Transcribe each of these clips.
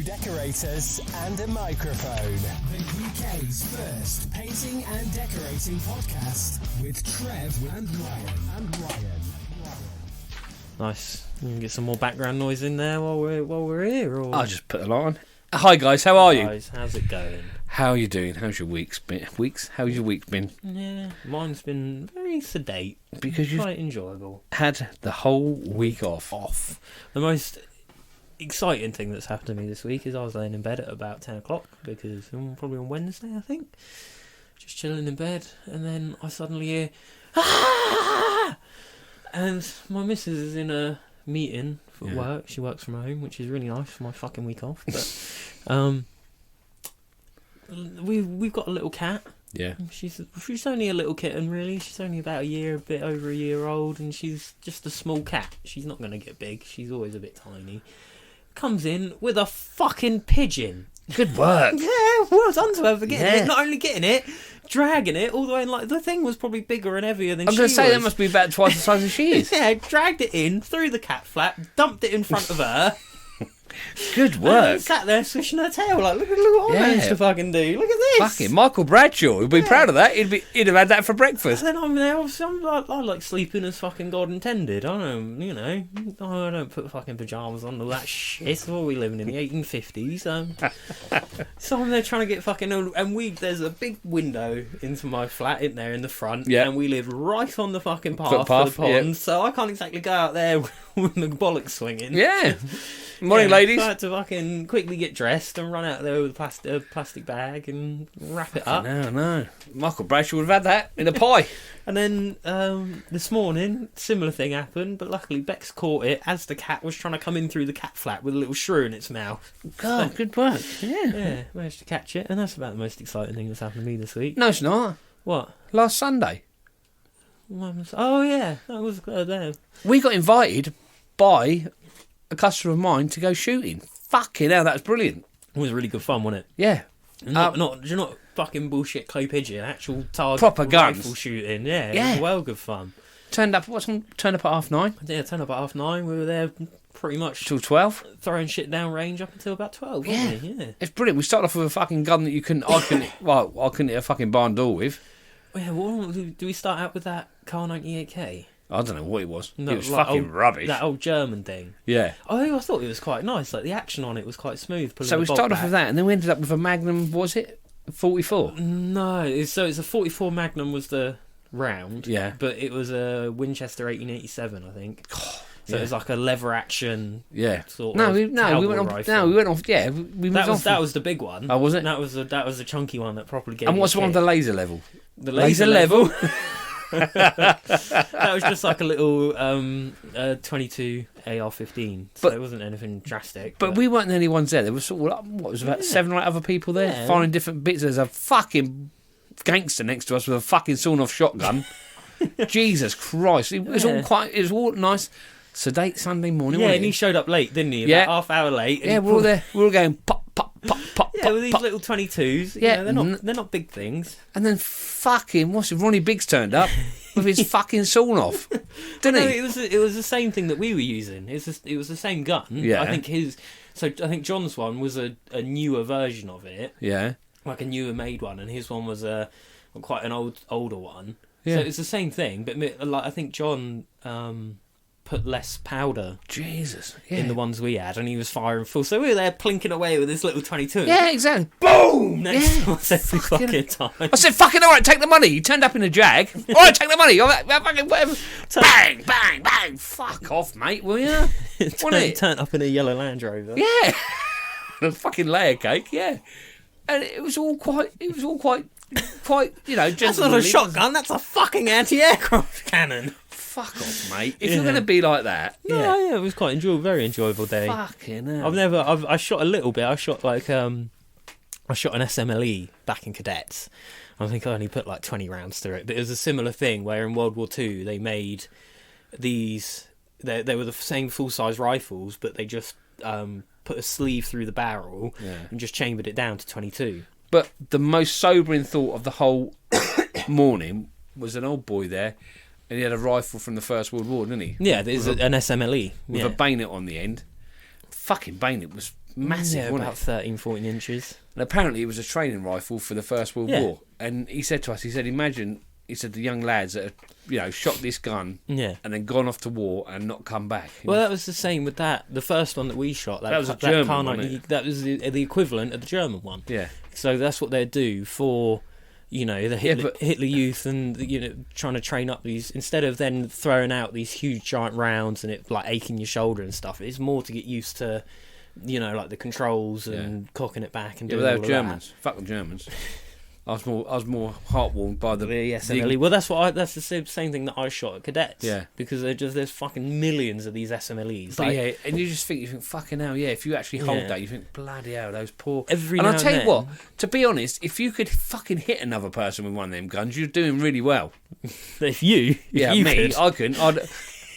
decorators and a microphone. The UK's first painting and decorating podcast with Trev and Ryan. Nice. You can get some more background noise in there while we're here. Or... I'll just put it on. Hi guys, how are you? Guys, how's it going? How are you doing? How's your weeks been? How's your week been? Yeah, mine's been very sedate. Because you've quite enjoyable. Had the whole week off. The most exciting thing that's happened to me this week is I was laying in bed at about 10 o'clock because probably on Wednesday, I think. Just chilling in bed, and then I suddenly hear, "Ah!" And my missus is in a meeting for work. She works from home, which is really nice for my fucking week off. But we've got a little cat. Yeah. She's only a little kitten, really. She's only about a bit over a year old, and she's just a small cat. She's not going to get big. She's always a bit tiny. Comes in with a fucking pigeon. Good work. Yeah, well done to her for getting it. Not only getting it, dragging it all the way in. Like, the thing was probably bigger and heavier than she was. I'm going to say that must be about twice the size as she is. Yeah, dragged it in, through the cat flap, dumped it in front of her. Good work. And sat there swishing her tail like, look what I managed to fucking do. Look at this. Fucking Michael Bradshaw would be proud of that. He'd have had that for breakfast. And then I'm there, I like sleeping as fucking God intended. I don't put fucking pyjamas on all that shit. What are we living in the 1850s? So I'm there trying to get fucking... And there's a big window into my flat in there in the front. Yeah. And we live right on the fucking path to the pond. So I can't exactly go out there with the bollocks swinging. Yeah. Morning, ladies. So I had to fucking quickly get dressed and run out there with a plastic bag and wrap it up. No. Michael Bradshaw would have had that in a pie. And then this morning, similar thing happened, but luckily Bex caught it as the cat was trying to come in through the cat flap with a little shrew in its mouth. God, good work. Yeah, managed to catch it, and that's about the most exciting thing that's happened to me this week. No, it's not. What? Last Sunday. Oh, yeah, that was there. We got invited by a customer of mine to go shooting. Fucking hell, that was brilliant. It was really good fun, wasn't it? Yeah. Not fucking bullshit clay pigeon, actual target proper guns. Rifle shooting. Yeah, it was well good fun. Turned up at 9:30. Yeah, turned up at 9:30. We were there pretty much till 12, throwing shit down range up until about 12. Wasn't we? Yeah, it's brilliant. We started off with a fucking gun that I couldn't hit a fucking barn door with. Yeah, do we start out with that Kar 98K? I don't know what it was. No, it was like fucking rubbish. That old German thing. Yeah. Oh, I thought it was quite nice. Like, the action on it was quite smooth. So we started off with that, and then we ended up with a Magnum, was it 44? No, so it's a 44 Magnum was the round. Yeah. But it was a Winchester 1887, I think. So it was like a lever action. Yeah. Sort of we went on. Rifle. No, we went off. Yeah, that was the big one. Oh, was it? That was a chunky one that properly gave. And what's the one with the laser level? The laser level. That was just like a little 22 AR-15, so it wasn't anything drastic. But we weren't the only ones there. There was about 7 or 8 other people there, firing different bits. There's a fucking gangster next to us with a fucking sawn-off shotgun. Jesus Christ! It was all nice. Sedate Sunday morning. Yeah, and he showed up late, didn't he? About half hour late. Yeah, we're all there. We were all going pop, pop, pop, pop. Yeah, with these little 22s. Yeah, they're not big things. And then fucking Ronnie Biggs turned up with his fucking sawn off, didn't he? It was the same thing that we were using. It was the same gun. Yeah. I think John's one was a newer version of it. Yeah. Like a newer made one, and his one was quite an older one. Yeah. So it's the same thing, but like I think John put less powder in the ones we had, and he was firing full. So we were there plinking away with this little 22. Yeah, exactly. Boom! Next to us every fucking time. I said, fucking all right, take the money. You turned up in a Jag. All right, take the money. Fucking whatever. Bang, bang, bang. Fuck off, mate, will you? Turned up in a yellow Land Rover. Yeah. A fucking layer cake, yeah. And it was all quite, That's not a shotgun, that's a fucking anti-aircraft cannon. Fuck off, mate. If you're going to be like that. Yeah, it was quite very enjoyable day. Fucking hell. I shot a little bit. I shot an SMLE back in cadets. I think I only put like 20 rounds through it. But it was a similar thing where in World War II they made these... They were the same full-size rifles, but they just put a sleeve through the barrel and just chambered it down to 22. But the most sobering thought of the whole morning was an old boy there, and he had a rifle from the First World War, didn't he? Yeah, there's an SMLE. With a bayonet on the end. Fucking bayonet was massive, Yeah, wasn't about it? 13, 14 inches. And apparently it was a training rifle for the First World Yeah. War. And he said to us, imagine, the young lads that have, shot this gun Yeah. and then gone off to war and not come back. Well, that was the same with that. The first one that we shot, That was a German Kar one, 90, wasn't that was the equivalent of the German one. Yeah. So that's what they'd do for, the Hitler Youth, and trying to train up these, instead of then throwing out these huge giant rounds and it like aching your shoulder and stuff. It's more to get used to, like the controls and cocking it back and Yeah, doing but they all were of Germans. Fuck the Germans. I was more heartwarmed by the SMLE. Well, that's the same thing that I shot at cadets. Yeah. Because there's fucking millions of these SMLEs. But Like, yeah, and you think, fucking hell, yeah. If you actually hold Yeah. that, you think, bloody hell, those poor. Every and now I'll tell and you what, then- to be honest, if you could fucking hit another person with one of them guns, you're doing really well. if you Me, could, I couldn't.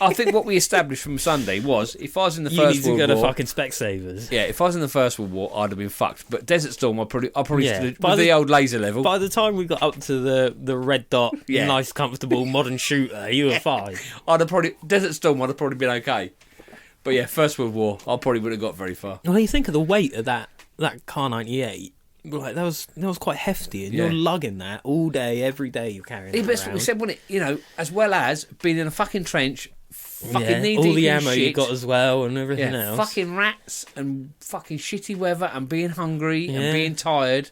I think what we established from Sunday was if I was in the you need First to World go to War. fucking Specsavers. Yeah, if I was in the First World War, I'd have been fucked. But Desert Storm, I probably Yeah. with By the the- old laser level. By the time we got up to the red dot, Yeah. nice, comfortable modern shooter, you were fine. Desert Storm, I'd have probably been okay. But yeah, First World War, I probably would have got very far. Well, you think of the weight of that Kar 98. Like that was quite hefty, and Yeah. you're lugging that all day, every day. You're carrying Yeah, that but that's what we around. said, wasn't it? As well as being in a fucking trench, fucking knee all deep the in ammo shit. you got as well, and everything Yeah, else. fucking rats and fucking shitty weather and being hungry Yeah. and being tired,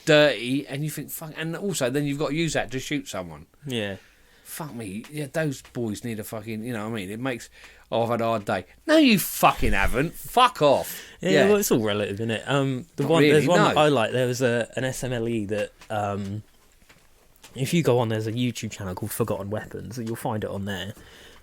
dirty, and you think, fuck, and also then you've got to use that to shoot someone. Yeah. Fuck me, yeah, those boys need a fucking, you know what I mean? It makes, I've had a hard day. No, you fucking haven't. Fuck off. Yeah, well, it's all relative, isn't it? There's really, one no. that I like. There was an SMLE that, if you go on, there's a YouTube channel called Forgotten Weapons, and you'll find it on there.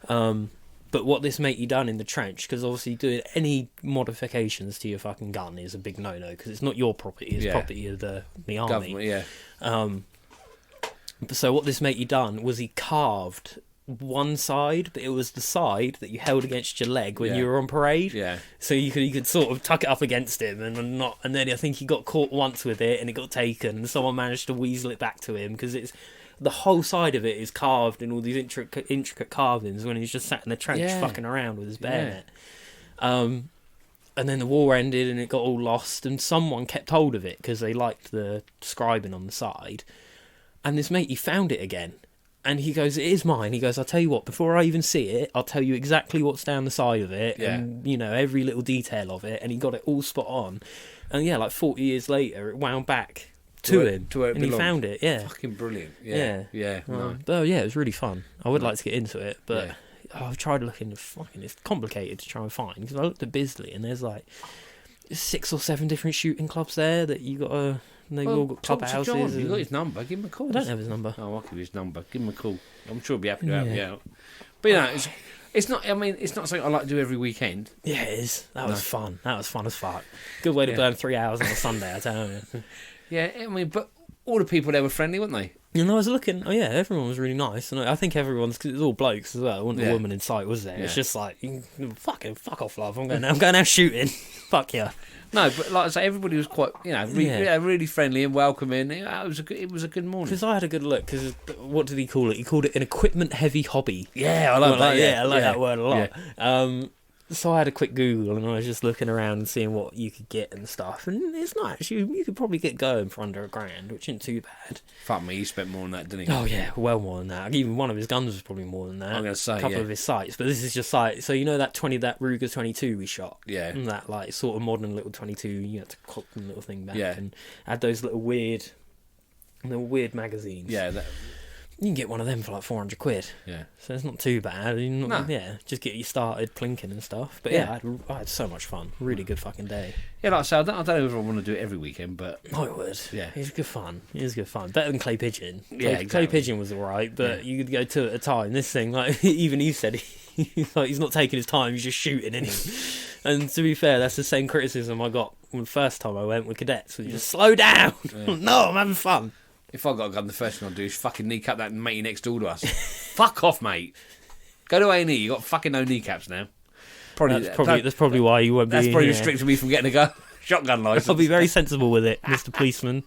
But what this matey done in the trench, because obviously doing any modifications to your fucking gun is a big no-no, because it's not your property; it's Yeah. property of the army. Government, yeah. So what this matey done was he carved one side, but it was the side that you held against your leg when Yeah. you were on parade. Yeah. So you could sort of tuck it up against him and not, and then I think he got caught once with it and it got taken, and someone managed to weasel it back to him because it's the whole side of it is carved in all these intricate carvings when he's just sat in the trench Yeah. fucking around with his bayonet. And then the war ended and it got all lost, and someone kept hold of it because they liked the scribing on the side. And this mate, he found it again. And he goes, it is mine. He goes, I'll tell you what, before I even see it, I'll tell you exactly what's down the side of it. Yeah. And, every little detail of it. And he got it all spot on. And yeah, like 40 years later, it wound back to him. to where it and he belonged. found it, yeah. Fucking brilliant. Yeah. Yeah. No. But yeah, it was really fun. I would like to get into it, but Yeah. I've tried looking, it's complicated to try and find. Because I looked at Bisley and there's like 6 or 7 different shooting clubs there that you got to... They've all got talk to clubhouses. John. You and- got his number. Give him a call. I don't have his number. Oh, I'll give you his number. Give him a call. I'm sure he'll be happy to help Yeah. you out. But it's not. I mean, it's not something I like to do every weekend. Yeah, it is. That was fun. That was fun as fuck. Good way to Yeah. burn 3 hours on a Sunday, I tell you. Yeah, I mean, but all the people there were friendly, weren't they? And I was looking. Oh yeah, everyone was really nice, and I think everyone's because it was all blokes as well. There wasn't Yeah. a woman in sight, was there? It's Yeah. just like fuck off, love. I'm going out shooting. Fuck yeah. No, but like I say, everybody was quite, Yeah. really friendly and welcoming. It was a good morning. Because I had a good look. Because what did he call it? He called it an equipment-heavy hobby. Yeah, I like that. I like that word a lot. So I had a quick Google and I was just looking around and seeing what you could get and stuff. And it's nice. You could probably get going for under $1,000, which isn't too bad. Fuck me, he spent more on that, didn't he? Oh yeah, well more than that. Even one of his guns was probably more than that. I'm gonna say, a couple yeah. of his sights, but this is just like so. That Ruger 22 we shot. Yeah. And that like sort of modern little 22. You had to cock the little thing back Yeah. and had those little weird magazines. Yeah, You can get one of them for like £400. yeah. So it's not too bad. No. Yeah, just get you started plinking and stuff. But yeah, I had so much fun. Really good fucking day. Yeah, like I say, I don't know if I want to do it every weekend, but Oh, it would. Yeah. It was good fun. It was good fun. Better than Clay Pigeon. Yeah, Clay exactly. Pigeon was alright, but Yeah. you could go 2 at a time. This thing, like, even he said, he's not taking his time, he's just shooting, isn't he? And to be fair, that's the same criticism I got when the first time I went with cadets. We just slow down. No, I'm having fun. if I got a gun, the first thing I'd do is fucking kneecap that matey next door to us. Fuck off, mate. Go to A&E. You got fucking no kneecaps now. That's probably why you won't be. That's probably here. restricting me from getting a gun, shotgun license. I'll be very sensible with it, Mr. Policeman.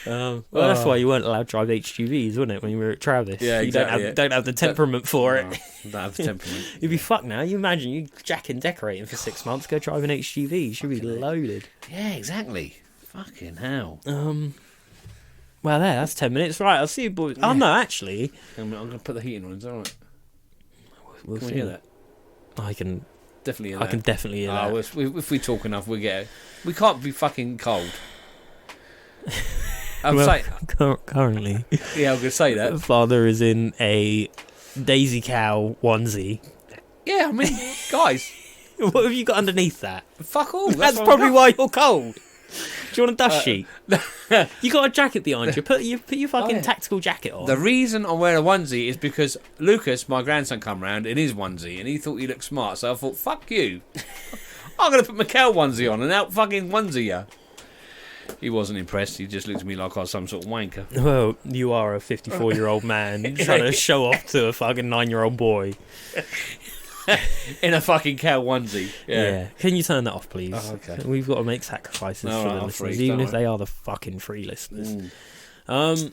Well, that's why you weren't allowed to drive HGVs, wasn't it, when you were at Travis? Yeah, you exactly, don't have the temperament for it. Don't have the temperament. You'd be fucked now. You imagine you jacking decorating for 6 months, go drive an HGV. You should be loaded. Yeah, exactly. Fucking hell. Well, that's 10 minutes. Right, I'll see you boys. Oh, no, actually. I'm going to put the heating on. Is that all right? We'll Can see. we hear that? I can Definitely hear I that. can definitely hear that. If we talk enough, we get it. We can't be fucking cold. I'm Well, saying, currently, yeah, I'm going to say that. Father is in a Daisy Cow onesie. Yeah, I mean, guys, What have you got underneath that? fuck all. That's what probably I've why you're cold. Do you want a dust sheet? You got a jacket behind you. Put your fucking yeah. tactical jacket on. got. The reason I wear a onesie is because Lucas, my grandson, come round in his onesie and he thought he looked smart. So I thought, fuck you. I'm going to put Mikkel onesie on and out fucking onesie you. He wasn't impressed. He just looked at me like I was some sort of wanker. Well, you are a 54-year-old man trying to show off to a fucking 9-year-old boy. In a fucking cow onesie. Yeah. Can you turn that off, please? Oh, okay. We've got to make sacrifices All for right, the I'll listeners, freeze, even don't if I? they are the fucking free listeners. Mm.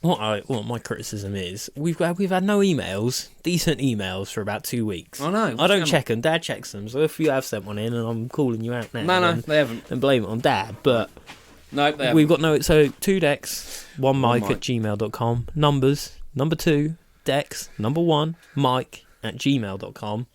What my criticism is, we've had no emails, decent emails, for about 2 weeks. I know. I don't check them. Dad checks them. So if you have sent one in, and I'm calling you out now, No, then, they haven't. then blame it on Dad. But No, they haven't. we've got no. So 2 decks, 1 One mic mic. at gmail.com. Numbers, number 2 decks, number 1 mic at gmail.com.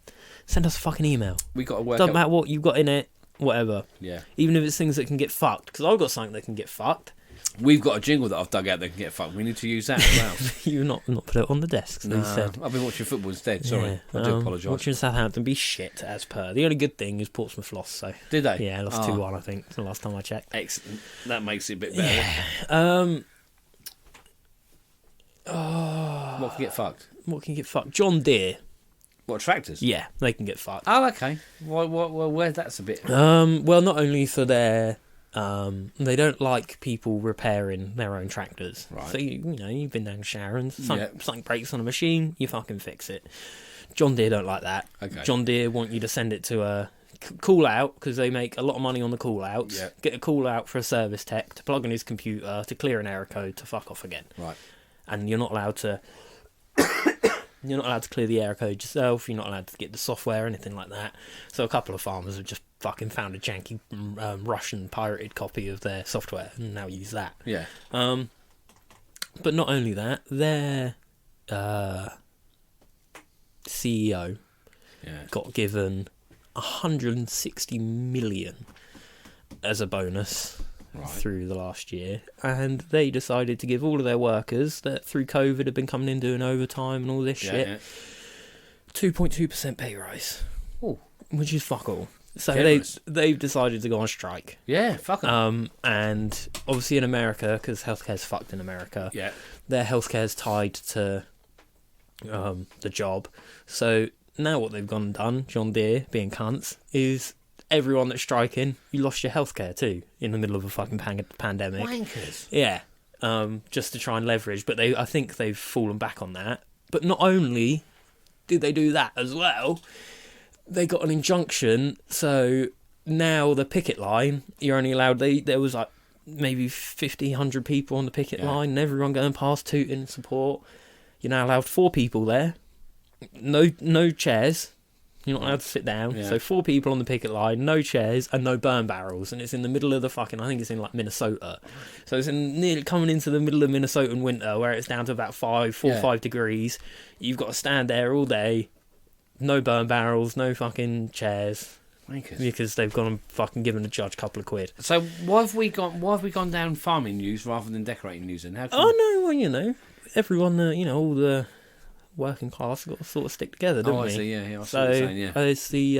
Send us a fucking email. We got to work Doesn't out. matter what you've got in it, whatever. Yeah. Even if it's things that can get fucked, because I've got something that can get fucked. We've got a jingle that I've dug out that can get fucked. We need to use that as well. You not put it on the desks instead. I've been watching football instead. Sorry. Yeah, I do apologise. Watching Southampton be shit as per. The only good thing is Portsmouth lost, so Did they? yeah, lost 2-1. I think the last time I checked. Excellent. That makes it a bit better. What can get fucked? What can get fucked? John Deere. What, tractors? Yeah, they can get fucked. Oh, okay. Well, where that's a bit... Well, not only for their, they don't like people repairing their own tractors. Right. So you've been down Sharon's, Yeah. something breaks on a machine, you fucking fix it. John Deere don't like that. Okay. John Deere want you to send it to a call out, because they make a lot of money on the call outs. Yeah. Get a call out for a service tech to plug in his computer to clear an error code to fuck off again. Right. And you're not allowed to. You're not allowed to clear the error code yourself. You're not allowed to get the software or anything like that. So a couple of farmers have just fucking found a janky Russian pirated copy of their software and now use that. Yeah. But not only that, their CEO Yeah. got given 160 million as a bonus through the last year, and they decided to give all of their workers that through COVID have been coming in doing overtime and all this shit Yeah. 2.2% pay rise, Oh. which is fuck all. So Generous. they've decided to go on strike. Yeah, fuck 'em. And obviously in America, because healthcare's fucked in America, Yeah. their healthcare's tied to the job. So now what they've gone and done, John Deere being cunts, is everyone that's striking, you lost your healthcare too in the middle of a fucking pandemic. Wankers. Yeah, just to try and leverage. But I think they've fallen back on that. But not only did they do that as well, they got an injunction. So now the picket line, you're only allowed. There was like maybe 50, 100 people on the picket line, and everyone going past tooting in support. You're now allowed 4 people there. No chairs. You're not allowed to sit down. Yeah. So 4 people on the picket line, no chairs, and no burn barrels. And it's in the middle of the fucking, I think it's in like Minnesota. So it's nearly coming into the middle of Minnesotan winter where it's down to about 4 or 5 degrees. You've got to stand there all day. No burn barrels, no fucking chairs. Wankers. Because they've gone and fucking given the judge a couple of quid. So why have we gone down farming news rather than decorating news? And how come Oh no, well everyone, all the working class have got to sort of stick together, don't I we? see, yeah, I see what So you're saying, yeah. it's the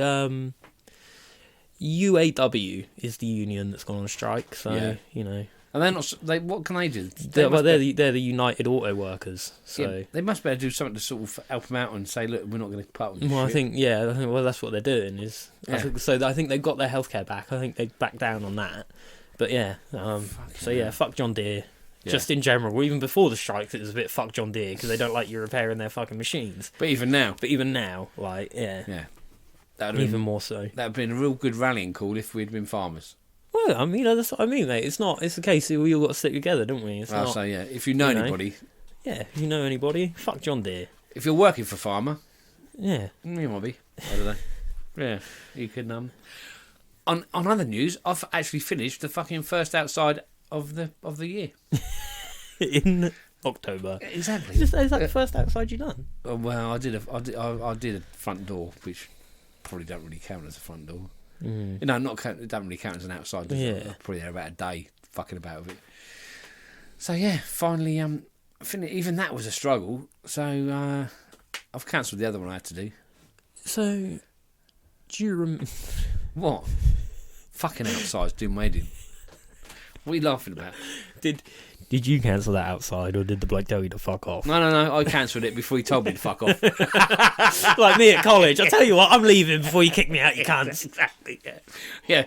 UAW is the union that's gone on strike. So Yeah. And they're not. What can they do? they're the United Auto Workers. So they must be able to do something to sort of help them out and say, look, we're not going to put up with this well, I shit. think that's what they're doing is. Yeah. I think they've got their healthcare back. I think they backed down on that. But yeah, fuck John Deere. Yeah. Just in general, even before the strikes, it was a bit fuck John Deere because they don't like you repairing their fucking machines. But even now, Yeah, yeah, that'd even more so. That'd been a real good rallying call if we'd been farmers. Well, I mean, that's what I mean, mate. It's a case that we all got to stick together, don't we? It's not, So yeah, if you know anybody, yeah, if you know anybody, fuck John Deere. if you're working for Farmer, Yeah. you might be. I don't know. Yeah, you can. On other news, I've actually finished the fucking first outside of the year. In October. Exactly. Is that the first outside you done? Well, I did a front door, which probably don't really count as a front door. Mm. No, it don't really count as an outside. Does it? Yeah. Probably there about a day fucking about with it. So yeah, finally, even that was a struggle. So I've cancelled the other one I had to do. So, do you remember? What? Fucking outside's doing my head in. What are you laughing about? Did you cancel that outside, or did the bloke tell you to fuck off? No. I cancelled it before he told me to fuck off. Like me at college. I tell you what, I'm leaving before you kick me out, you cunts. Exactly. Yeah.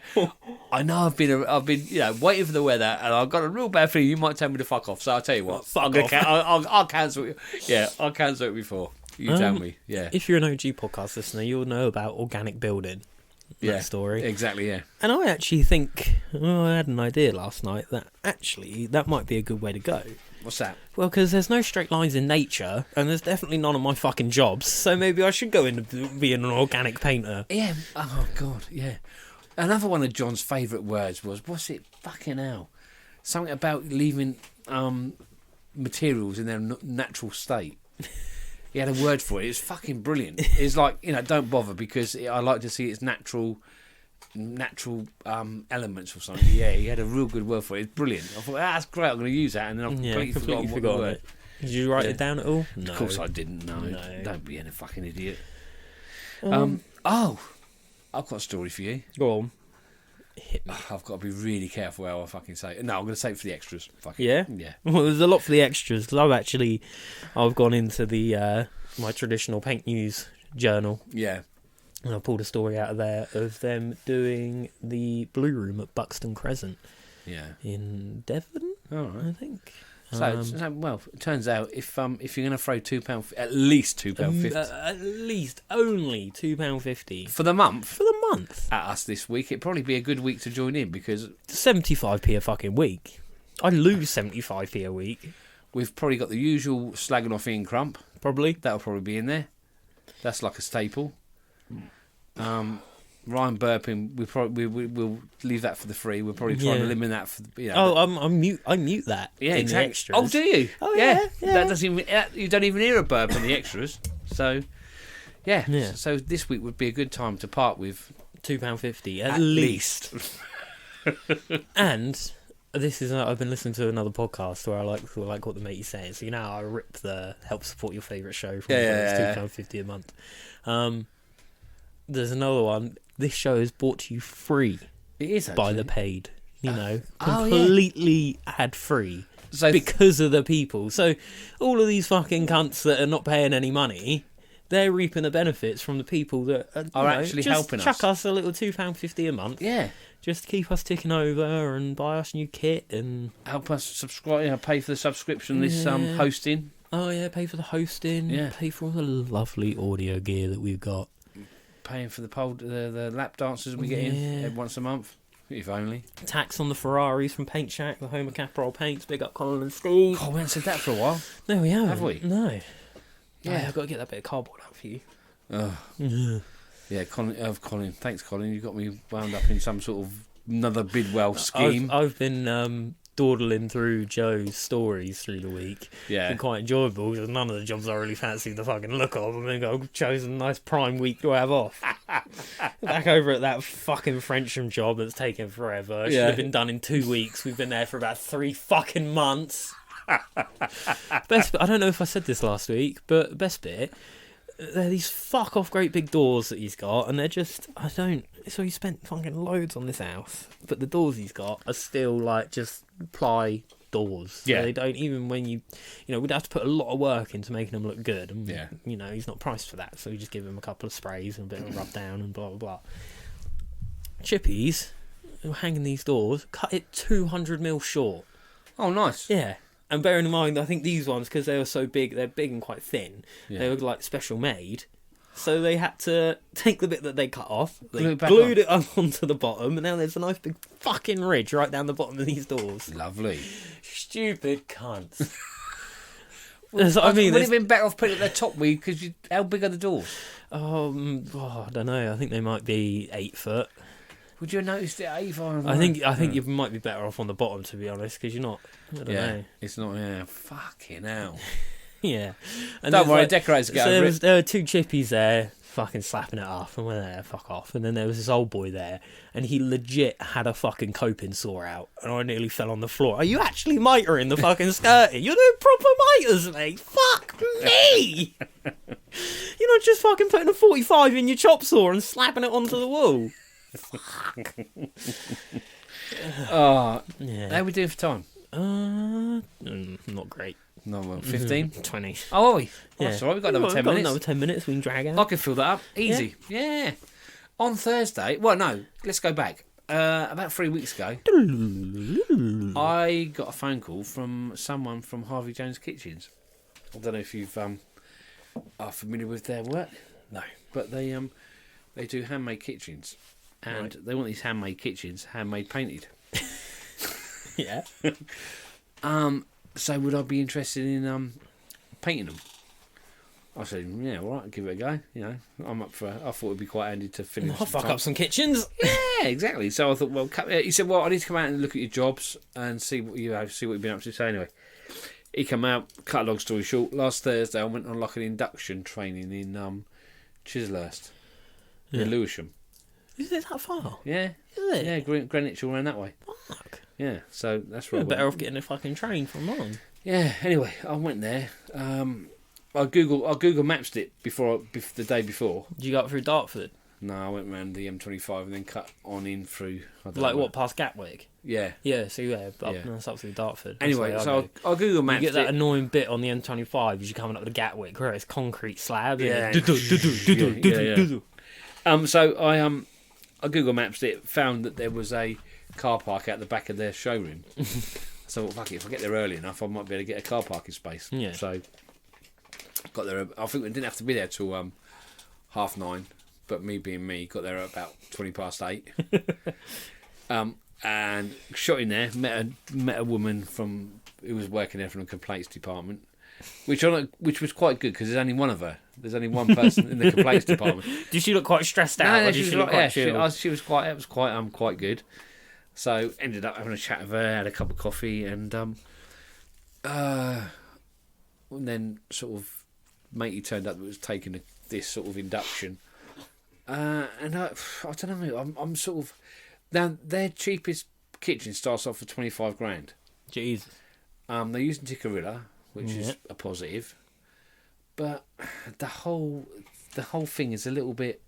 I know. I've been waiting for the weather, and I've got a real bad feeling you might tell me to fuck off. So I'll tell you what. Fuck off. I'll cancel it. Yeah, I'll cancel it before you tell me. Yeah. If you're an OG podcast listener, you'll know about organic building. That story. Exactly. Yeah. And I actually think, I had an idea last night that actually that might be a good way to go. What's that? Well, because there's no straight lines in nature, and there's definitely none of my fucking jobs, so maybe I should go into being an organic painter. Yeah. Oh God. Yeah. Another one of John's favourite words was, what's it? Fucking hell. Something about leaving materials in their natural state. He had a word for it. It's fucking brilliant. It's like, don't bother because I like to see its natural elements or something. Yeah, he had a real good word for it. It's brilliant. I thought, that's great. I'm going to use that, and then I've completely forgotten what the word. Did you write it down at all? No. Of course I didn't. No. Don't be a fucking idiot. I've got a story for you. Go on. Hit me. I've got to be really careful how I fucking say it. No, I'm going to say it for the extras. Yeah? Yeah. Well, there's a lot for the extras, because I've gone into the my traditional paint news journal. Yeah. And I pulled a story out of there of them doing the Blue Room at Buxton Crescent. Yeah. In Devon, All right. I think. So, well, it turns out if you're going to throw £2, at least £2.50 at least only £2.50 for the month, at us this week, it'd probably be a good week to join in because 75p a fucking week. I lose 75p a week. We've probably got the usual slagging off Ian Crump. Probably that'll probably be in there. That's like a staple. Ryan burping, we'll leave that for the free. We'll probably try and eliminate that for I mute that. Yeah, in exactly. The extras. Oh, do you? Oh yeah. That doesn't even you don't even hear a burp in the extras. So yeah. So this week would be a good time to part with £2.50 at least. And this is I've been listening to another podcast where I like what the matey says. So I rip the help support your favourite show from £2.50 a month. There's another one. This show is brought to you free. It is by the paid. Completely ad free. So because of the people. So all of these fucking cunts that are not paying any money, they're reaping the benefits from the people that are actually helping us. Chuck us a little £2.50 a month. Yeah. Just keep us ticking over and buy us new kit and help us subscribe. Pay for the subscription. This hosting. Oh yeah, pay for the hosting. Yeah. Pay for all the lovely audio gear that we've got. Paying for the lap dances we get in once a month, if only. Tax on the Ferraris from Paint Shack, the home of Caparol Paints. Big up Colin and Steve. Oh, we haven't said that for a while. No, we haven't. Have we? No. Yeah, I've got to get that bit of cardboard out for you. Yeah, Colin. Thanks, Colin. You got me wound up in some sort of another Bidwell scheme. I've been dawdling through Joe's stories through the week. Yeah. It's been quite enjoyable because none of the jobs I really fancy the fucking look of. I mean, I've chosen a nice prime week to have off. Back over at that fucking Frencham job that's taken forever. It should have been done in 2 weeks. We've been there for about 3 fucking months. Best bit, I don't know if I said this last week, but best bit, they're these fuck off great big doors that he's got, and they're just, so he spent fucking loads on this house, but the doors he's got are still like just ply doors. So they don't, even when we'd have to put a lot of work into making them look good, and he's not priced for that, so we just give him a couple of sprays and a bit of rub down and blah blah blah. Chippies, who were hanging these doors, cut it 200mm short. Oh, nice. Yeah. And bearing in mind, I think these ones, because they were so big, they're big and quite thin. Yeah. They were like special made. So they had to take the bit that they cut off, they Glue it back glued it up onto the bottom, and now there's a nice big fucking ridge right down the bottom of these doors. Lovely. Stupid cunts. Would I mean, it have been better off putting it at the top because how big are the doors? I don't know. I think they might be 8 foot. Would you have noticed it at Avon? I think you might be better off on the bottom, to be honest, because you're not. I don't know. It's not. Yeah, fucking hell. Yeah. And Don't there's worry, decorators get over it. There were 2 chippies there, fucking slapping it off, and went there, fuck off. And then there was this old boy there, and he legit had a fucking coping saw out, and I nearly fell on the floor. Are you actually mitering the fucking skirting? You're doing proper miters, mate. Fuck me. You're not just fucking putting a 45 in your chop saw and slapping it onto the wall. Fuck. Yeah. How are we doing for time? Not great. No, 15? 20. Oh, are we? Yeah. That's all right, we've got another 10 minutes. Another 10 minutes we can drag out. I can fill that up. Easy. Yeah. On Thursday, well, no, let's go back. About 3 weeks ago, I got a phone call from someone from Harvey Jones Kitchens. I don't know if you've are familiar with their work. No. But they do handmade kitchens. And they want these handmade kitchens handmade painted. Yeah. So would I be interested in painting them? I said, yeah, all right, give it a go. You know, I'm up for it. I thought it'd be quite handy to finish. I'll fuck up some kitchens. Yeah, exactly. So I thought, well, he said, well, I need to come out and look at your jobs and see what you've been up to. So anyway, he came out. Cut a long story short, last Thursday I went on like an induction training in Chislehurst, near Lewisham. Is it that far? Yeah, Is it? yeah, Greenwich all around that way. Fuck. Yeah, so that's right. You're better off getting a fucking train from mine. Yeah. Anyway, I went there. I Google Maps it the day before. Did you go up through Dartford? No, I went round the M25 and then cut on in through. Like what, past Gatwick? Yeah. Yeah, so yeah, Yeah. that's up through Dartford. That's Anyway, where I so go. I Google You Maps get that it. annoying bit on the M25 as you're coming up to Gatwick where it's concrete slab. Yeah. Yeah. So I Google Maps it, found that there was a car park at the back of their showroom. So fuck it, if I get there early enough, I might be able to get a car parking space. Yeah. So got there. I think we didn't have to be there till 9:30, but me being me, got there at about 8:20. And shot in there, met a woman who was working there from the complaints department, which was quite good because there's only one of her. There's only one person in the complaints department. Did she look quite stressed out? No, or did she look quite chill? she was quite. It was quite good. So ended up having a chat with her, had a cup of coffee, and then sort of matey turned up that was taking this sort of induction, and I don't know. I'm sort of now their cheapest kitchen starts off for 25 grand. Jesus. They're using Tikkurila, which is a positive, but the whole thing is a little bit.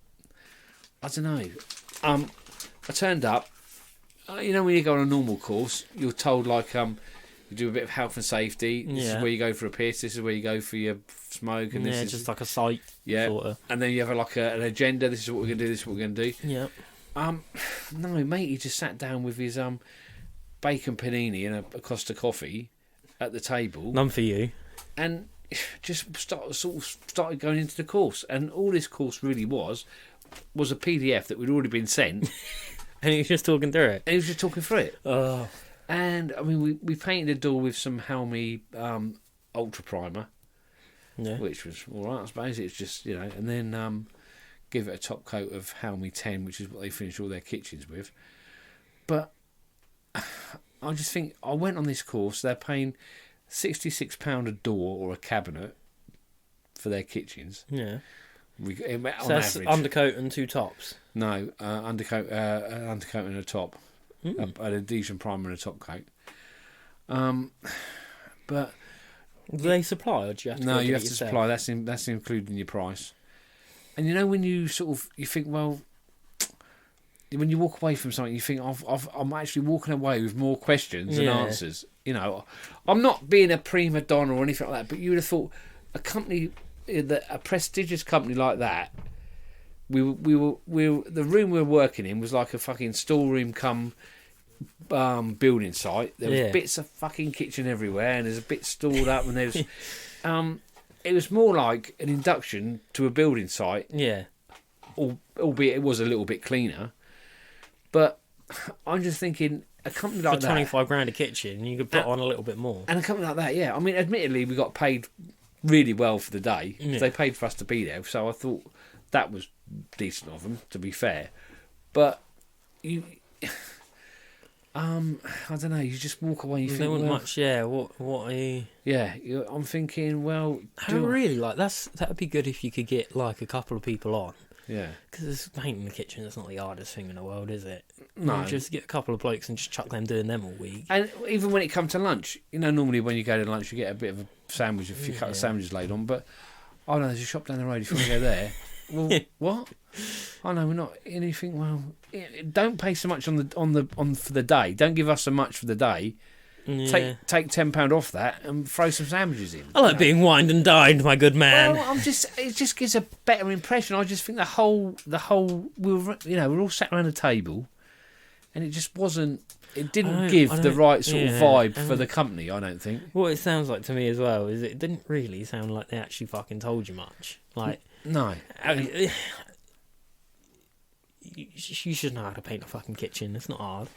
I don't know. I turned up. You know, when you go on a normal course, you're told like you do a bit of health and safety. This is where you go for a piss. This is where you go for your smoke, and this is just like a site. yeah. Sort of. And then you have like an agenda. This is what we're gonna do. This is what we're gonna do. Yeah. No, mate, he just sat down with his bacon panini and a Costa coffee at the table. None for you. And just started going into the course. And all this course really was a PDF that we'd already been sent. And he was just talking through it. And he was just talking through it. Oh. And I mean, we painted the door with some Halmy Ultra Primer, which was all right, I suppose. It's just, you know, and then give it a top coat of Halmy 10, which is what they finish all their kitchens with. But I just think I went on this course. They're paying £66 a door or a cabinet for their kitchens. Yeah. On So that's average. undercoat and 2 tops. No, undercoat and a top. An adhesion primer and a top coat. But Do they supply, or do you have to? no, go you get have it to yourself? supply. That's included in your price. And you know when you you think, well, when you walk away from something, you think I'm actually walking away with more questions than answers. You know, I'm not being a prima donna or anything like that. But you would have thought a company, a prestigious company like that. We were the room we were working in was like a fucking storeroom come building site. There was bits of fucking kitchen everywhere, and there's a bit stored up, and there's it was more like an induction to a building site, Yeah. albeit it was a little bit cleaner. But I'm just thinking, a company like For that, 25 grand a kitchen, you could put on a little bit more. and a company like that, yeah. I mean, admittedly, we got paid really well for the day. 'Cause Yeah. they paid for us to be there, so I thought that was decent of them, to be fair. But you, I don't know. You just walk away. And you There think, wasn't well, much, yeah. What are you... I'm thinking, well, How really, like, that'd be good if you could get, like, a couple of people on. yeah. Because painting the kitchen is not the hardest thing in the world, is it? No. You just get a couple of blokes and just chuck them doing them all week. And even when it comes to lunch, normally when you go to lunch, you get a bit of a sandwich, a few cut of sandwiches laid on. But oh no, there's a shop down the road. If you want to go there, well, what? Oh no, we're not. Anything? Well, don't pay so much on for the day. Don't give us so much for the day. Yeah. Take £10 off that and throw some sandwiches in. I like being wined and dined, my good man. Well, it just gives a better impression. I just think the whole we're all sat around a table, and it just wasn't. It didn't give the right sort of vibe for the company. I don't think. What it sounds like to me as well is it didn't really sound like they actually fucking told you much. Like, No. you should know how to paint a fucking kitchen. It's not hard,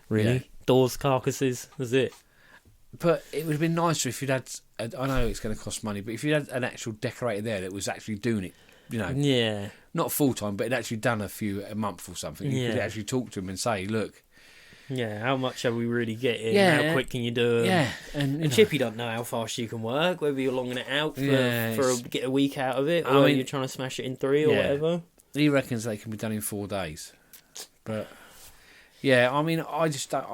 really. Yeah. Doors, carcasses, that's it. But it would have been nicer if you'd had. I know it's going to cost money, but if you had an actual decorator there that was actually doing it, Yeah. not full time, but had actually done a month or something, you could Yeah. actually talk to him and say, "Look, Yeah, how much are we really getting? Yeah. How quick can you do it? yeah," and Chippy don't know how fast you can work, whether you're longing it out get a week out of it, I or mean, you're trying to smash it in 3 or yeah. whatever. he reckons they can be done in 4 days. But yeah, I mean, I just don't.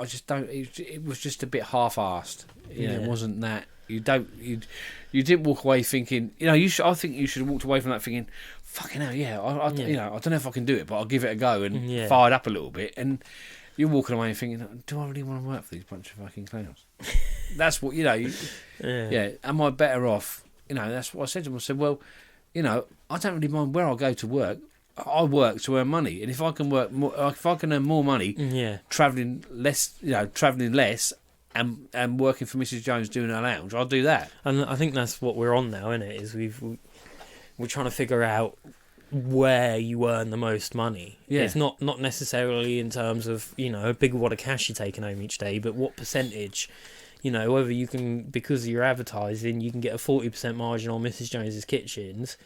It was just a bit half-assed. It wasn't that. You didn't walk away thinking. I think you should have walked away from that thinking, fucking hell, I don't know if I can do it, but I'll give it a go and fired up a little bit. And you're walking away and thinking, do I really want to work for these bunch of fucking clowns? That's what am I better off? That's what I said to him. I said, well, I don't really mind where I go to work. I work to earn money, and if I can work more, if I can earn more money, travelling less, and working for Mrs. Jones doing her lounge, I'll do that. And I think that's what we're on now, isn't it? Is we're trying to figure out where you earn the most money. Yeah. It's not necessarily in terms of a big wad of cash you're taking home each day, but what percentage. Whether you can, because of your advertising, you can get a 40% margin on Mrs. Jones's kitchens,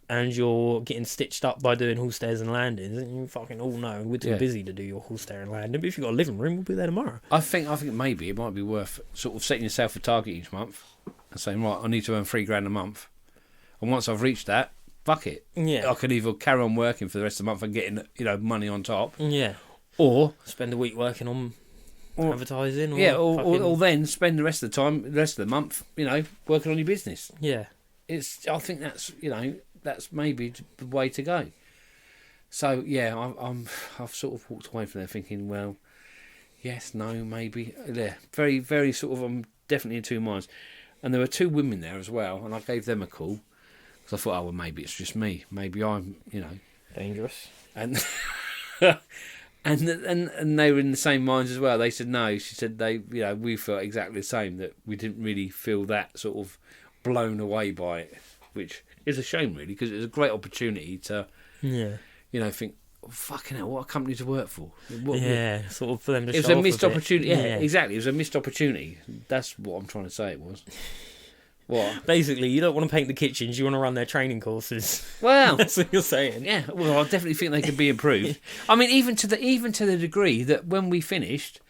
and you're getting stitched up by doing hall stairs and landings, and you fucking all know we're too busy to do your hall stair and landing. But if you've got a living room, we'll be there tomorrow. I think maybe it might be worth sort of setting yourself a target each month and saying, right, I need to earn $3,000 a month, and once I've reached that, fuck it. Yeah. I could either carry on working for the rest of the month and getting money on top, Yeah. or Spend a week working on advertising. or then spend the rest of the month, working on your business. Yeah. I think that's maybe the way to go. So yeah, I've sort of walked away from there thinking, well, yes, no, maybe. Yeah, very, very sort of. I'm definitely in two minds. And there were 2 women there as well, and I gave them a call because I thought, oh well, maybe it's just me. Maybe I'm, Dangerous. and and they were in the same minds as well. They said no. She said we felt exactly the same, that we didn't really feel that sort of blown away by it, which is a shame really, because it was a great opportunity to think, oh, fucking hell, what a company to work for. Sort of for them to it was show a off missed bit. opportunity. Yeah, exactly, it was a missed opportunity. That's what I'm trying to say. It was what Basically, you don't want to paint the kitchens, you want to run their training courses. well That's what you're saying. yeah, well, I definitely think they could be improved. I mean, even to the degree that when we finished,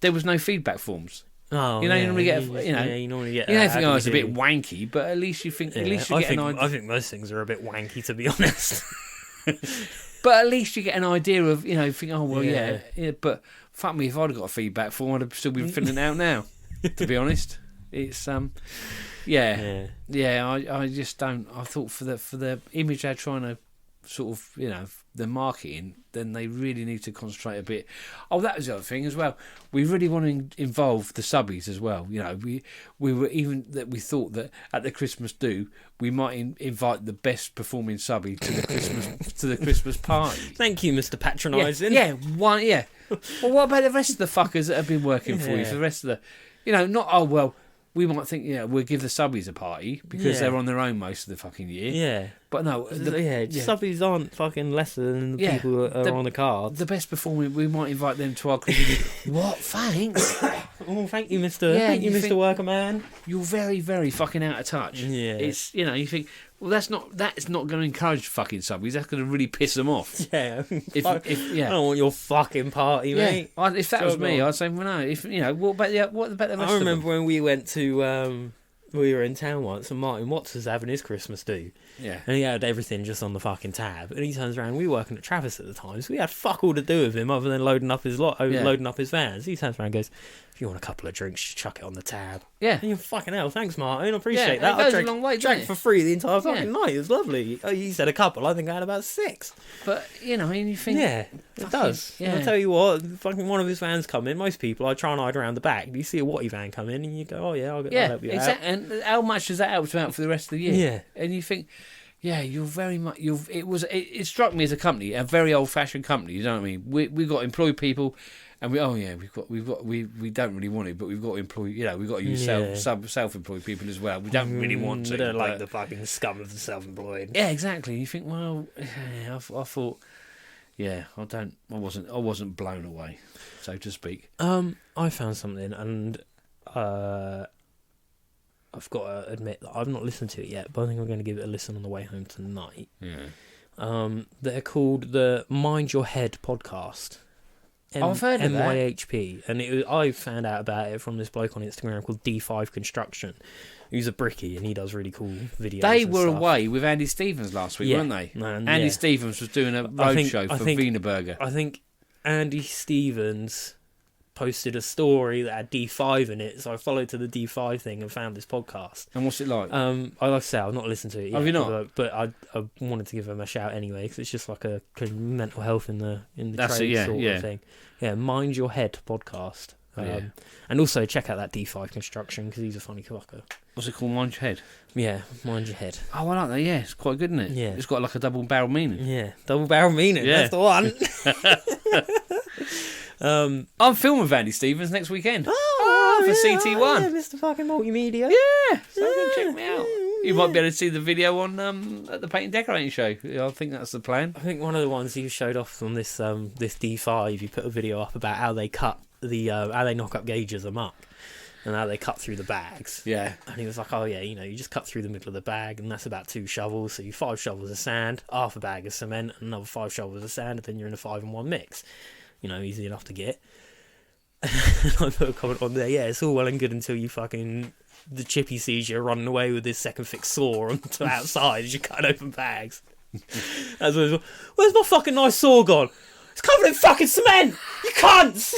there was no feedback forms. Oh, you normally get you normally get think, oh, it's a bit wanky, but at least you think, at least you get an idea. I think most things are a bit wanky, to be honest. But at least you get an idea of, think, oh well, Yeah. yeah. But fuck me, if I'd have got a feedback form, I'd have still been filling it out now. To be honest, it's yeah. I just don't. I thought for the image they're trying to sort of, the marketing, then they really need to concentrate a bit. Oh, that was the other thing as well. We really want to involve the subbies as well. We were even that we thought that at the Christmas do we might invite the best performing subby to the Christmas party. Thank you, Mr. Patronising. Yeah. Well, what about the rest of the fuckers that have been working for you? For the rest of the, not, oh well, we might think, we'll give the subbies a party because they're on their own most of the fucking year. Yeah. But no, subbies aren't fucking lesser than the people that are on the cards. The best performing, we might invite them to our community. What? Thanks. Oh, thank you, Mister. Thank you, Mr. Worker Man. You're very, very fucking out of touch. Yeah. It's you think, well, that's not going to encourage fucking subbies. That's going to really piss them off. Yeah. If I don't want your fucking party, mate. If that was me, I'd say, well, no. If what about the rest of them? I remember when we went to. We were in town once and Martin Watts was having his Christmas do. Yeah. And he had everything just on the fucking tab. And he turns around, we were working at Travis at the time, so we had fuck all to do with him other than loading up his loading up his vans. He turns around and goes, if you want a couple of drinks, just chuck it on the tab. Yeah. And you're fucking hell, thanks Martin, I appreciate that. It goes I drank, a long way, drank for free the entire fucking night. It was lovely. Oh, you said a couple, I think I had about 6. But, you think... Yeah, it does. Yeah. And I'll tell you what, fucking one of his vans come in, most people, I try and hide around the back. You see a Watty van come in and you go, oh yeah, I'll help you out. And how much does that help you out for the rest of the year? Yeah. And you think... Yeah, you're very much. It struck me as a company, a very old-fashioned company. You know what I mean? We got employed people, and we don't really want it, but we've got to employ. We've got to use self-employed people as well. We don't really want to. We don't like the fucking scum of the self-employed. Yeah, exactly. You think, well, I thought, I wasn't blown away, so to speak. I found something, and I've got to admit that I've not listened to it yet, but I think I'm going to give it a listen on the way home tonight. Yeah. They're called the Mind Your Head podcast. I've heard of that. MYHP. And I found out about it from this bloke on Instagram called D5 Construction, who's a brickie, and he does really cool videos. They were away with Andy Stevens last week, weren't they? Andy Stevens was doing a roadshow for Wienerberger. I think Andy Stevens posted a story that had D5 in it, so I followed to the D5 thing and found this podcast. And what's it like? Like I say, I've not listened to it yet. Have you not? But I wanted to give them a shout anyway, because it's just like a mental health in the trade sort of thing. Yeah, Mind Your Head podcast. And also check out that D5 Construction, because he's a funny fucker. What's it called? Mind Your Head? Yeah, Mind Your Head. Oh, I like that. Yeah, it's quite good, isn't it? Yeah. It's got like a double barrel meaning. Yeah, double barrel meaning. Yeah. That's the one. I'm filming with Andy Stevens next weekend. For CT1. Yeah, Mr. fucking Multimedia. Yeah, so go check me out. You might be able to see the video on at the paint and decorating show. I think that's the plan. I think one of the ones you showed off on this this D5, you put a video up about how they cut how they knock up gauges them up and how they cut through the bags. Yeah. And he was like, oh yeah, you just cut through the middle of the bag, and that's about 2 shovels. So you 5 shovels of sand, half a bag of cement, and another 5 shovels of sand, and then you're in a 5-in-1 mix. Easy enough to get. And I put a comment on there, it's all well and good until the chippy sees you running away with this second fix saw onto outside as you cut open bags. Where's my fucking nice saw gone? It's covered in fucking cement! You cunts!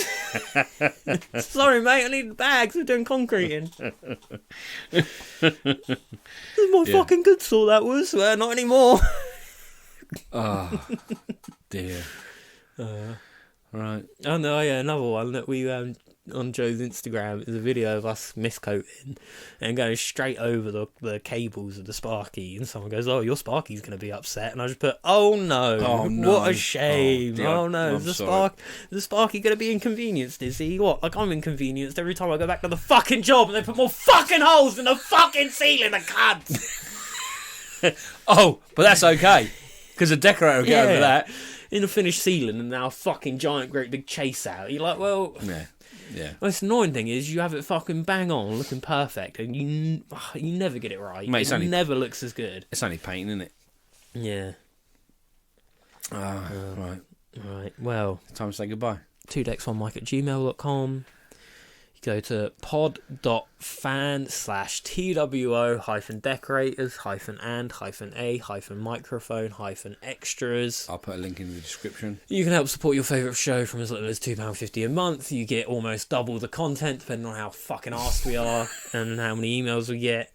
Sorry, mate, I need the bags. We're doing concreting. This is my fucking good saw, that was. Well, not anymore. Oh, dear. Right. Oh no, another one that we on Joe's Instagram is a video of us miscoating and going straight over the cables of the Sparky, and someone goes, "Oh, your Sparky's going to be upset," and I just put, "Oh no, what a shame! Oh no, is the Sparky going to be inconvenienced? Is he? What? Like I'm inconvenienced every time I go back to the fucking job and they put more fucking holes in the fucking ceiling, the cunts." Oh, but that's okay because the decorator will get over that. In a finished ceiling and now a fucking giant great big chase out. You're like, well... Yeah. Well, the annoying thing is you have it fucking bang on, looking perfect, and you never get it right. Mate, it never looks as good. It's only painting, isn't it? Yeah. Right. Right, well... Time to say goodbye. 2decks1mic@gmail.com. You go to pod.fan/TWO-decorators-and-a-microphone-extras. I'll put a link in the description. You can help support your favourite show from as little as £2.50 a month. You get almost double the content, depending on how fucking arsed we are and how many emails we get.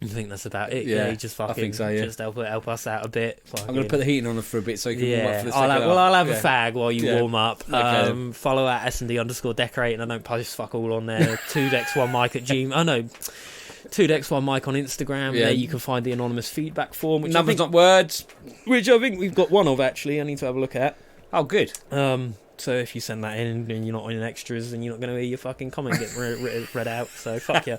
I think that's about it. Yeah, you just fucking I think so, yeah. Just help us out a bit. I'm going to put the heating on for a bit so you can warm up for the second half. I'll have a fag while you warm up. Okay, follow at S&D_decorating. I don't post fuck all on there. 2decks1mic@gmail. Oh no, 2decks1mic on Instagram. Yeah. There you can find the anonymous feedback form. Numbers, not words. Which I think we've got one of actually. I need to have a look at. Oh, good. So if you send that in and you're not in extras, then you're not going to hear your fucking comment get read out. So fuck you.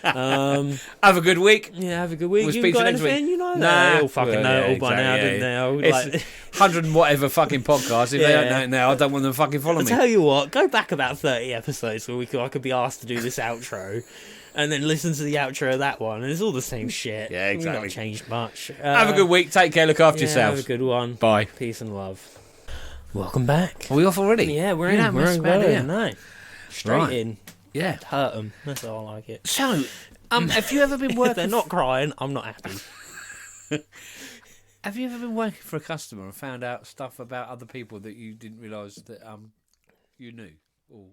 Have a good week. Yeah, have a good week. We'll You speak to got you next anything? week. You know Nah. that. They all fucking Well, know yeah, it all by now, exactly, didn't they? It's 100 and whatever fucking podcasts. If they don't know it now, I don't want them to fucking follow I'll me. tell you what, go back about 30 episodes where I could be asked to do this outro. And then listen to the outro of that one, and it's all the same shit. Yeah, exactly. We've not changed much. Have a good week. Take care. Look after Have yourselves. a good one. Bye. Peace and love. Welcome back. Are we off already? Yeah, we're You in. don't We're mess in. about, do you? No, straight Right. in. Yeah. Hurt them. That's how I like it. So, have you ever been If working? they're not crying, I'm not happy. Have you ever been working for a customer and found out stuff about other people that you didn't realise that you knew? Or